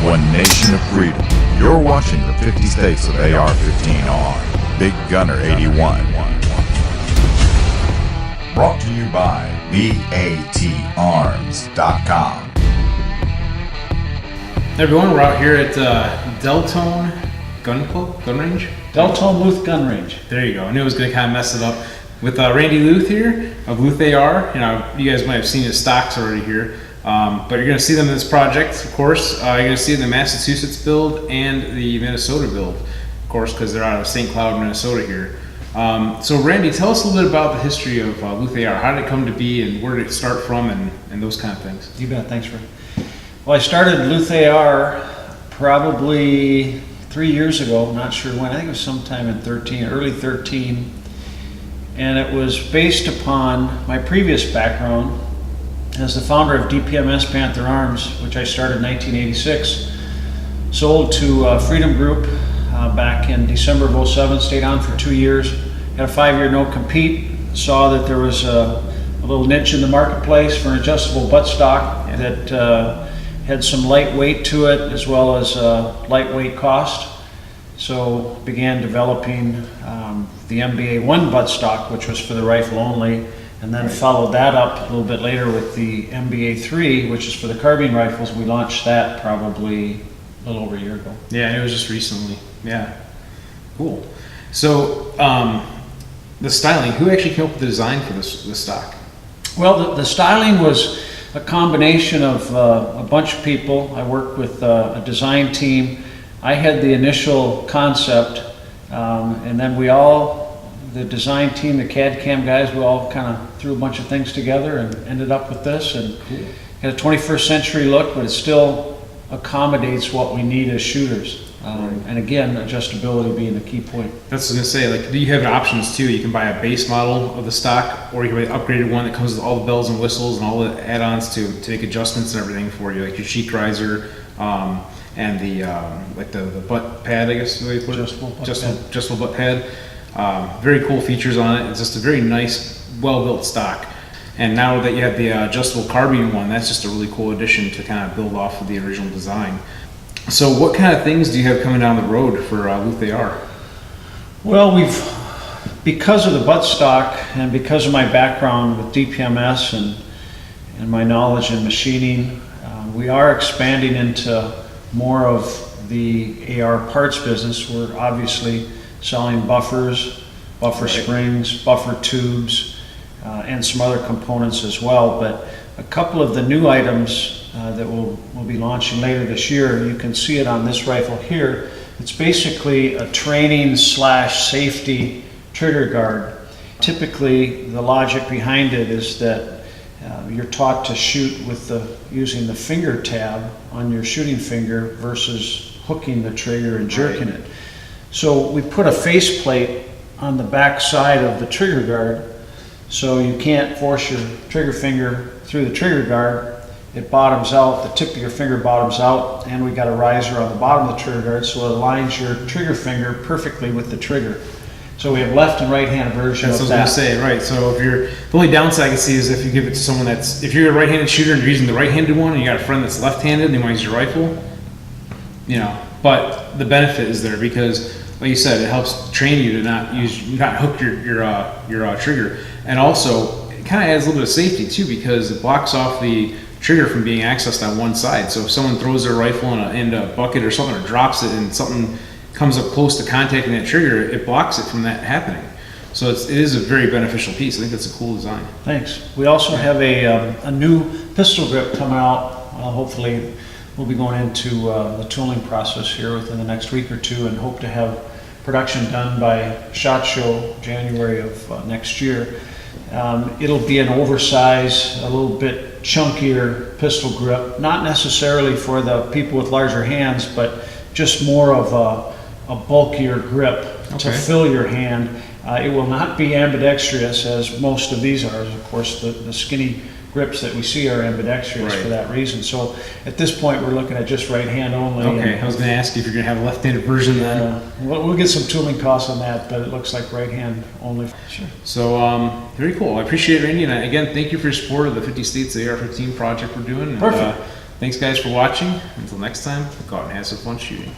One nation of freedom. You're watching the 50 states of AR-15 on Big Gunner 81. Brought to you by BATArms.com. Hey everyone, we're out here at Deltone Gun Club, Gun Range? Deltone Luth Gun Range. There you go. I knew it was going to kind of mess it up. With Randy Luth here of Luth-AR. You know, you guys might have seen his stocks already here. But you're going to see them in this project, of course. You're going to see the Massachusetts build and the Minnesota build, of course, because they're out of St. Cloud, Minnesota here. So Randy, tell us a little bit about the history of Luth-AR. How did it come to be and where did it start from and those kind of things? You bet, thanks, Rick. Well, I started Luth-AR probably 3 years ago, not sure when. I think it was sometime in early 13. And it was based upon my previous background as the founder of DPMS Panther Arms, which I started in 1986. Sold to Freedom Group back in December of 07, stayed on for 2 years. Had a 5-year no-compete, saw that there was a little niche in the marketplace for an adjustable buttstock that had some light weight to it as well as lightweight cost. So began developing the MBA-1 buttstock, which was for the rifle only, and then followed that up a little bit later with the MBA-3, which is for the carbine rifles. We launched that probably a little over a year ago. Yeah, and it was just recently. Yeah, cool. So the styling, who actually came up with the design for this stock? Well, the styling was a combination of a bunch of people. I worked with a design team. I had the initial concept, and then the design team, the CAD/CAM guys, we all kind of threw a bunch of things together and ended up with this. And had a 21st century look, but it still accommodates what we need as shooters. And again, adjustability being the key point. That's what I was going to say, like, you have options too. You can buy a base model of the stock, or you can buy an upgraded one that comes with all the bells and whistles and all the add-ons to make adjustments and everything for you, like your cheek riser, and the like the butt pad, I guess the way you put it. Adjustable butt pad. Very cool features on it. It's just a very nice, well-built stock. And now that you have the adjustable carbine one, that's just a really cool addition to kind of build off of the original design. So what kind of things do you have coming down the road for Luth-AR? Well, because of the buttstock and because of my background with DPMS and my knowledge in machining, we are expanding into more of the AR parts business. We're obviously selling buffers, buffer springs, buffer tubes, and some other components as well. But a couple of the new items that we'll be launching later this year, you can see it on this rifle here. It's basically a training/safety trigger guard. Typically, the logic behind it is that you're taught to shoot with using the finger tab on your shooting finger versus hooking the trigger and jerking it. So we put a faceplate on the back side of the trigger guard, so you can't force your trigger finger through the trigger guard. It bottoms out, the tip of your finger bottoms out, and we got a riser on the bottom of the trigger guard, so it aligns your trigger finger perfectly with the trigger. So we have left and right hand version of that. That's what I was going to say, right. So the only downside I can see is if you give it to someone if you're a right-handed shooter and you're using the right-handed one and you got a friend that's left-handed and they want to use your rifle, but the benefit is there because, like you said, it helps train you to not hook your trigger, and also it kind of adds a little bit of safety too because it blocks off the trigger from being accessed on one side. So if someone throws their rifle in a bucket or something or drops it and something comes up close to contacting that trigger, it blocks it from that happening. So it is a very beneficial piece. I think that's a cool design. Thanks. We also have a new pistol grip coming out. Hopefully we'll be going into the tooling process here within the next week or two and hope to have production done by SHOT Show January of next year. It'll be an oversized, a little bit chunkier pistol grip, not necessarily for the people with larger hands, but just more of a bulkier grip to fill your hand. It will not be ambidextrous as most of these are. Of course, the skinny grips that we see are ambidextrous for that reason. So at this point, we're looking at just right hand only. Okay, I was going to ask you if you're going to have a left-handed version then. We'll get some tooling costs on that, but it looks like right hand only. Sure. So very cool. I appreciate it, Randy. And again, thank you for your support of the 50 States AR-15 project we're doing. Perfect. Thanks guys for watching. Until next time, go out and have some fun shooting.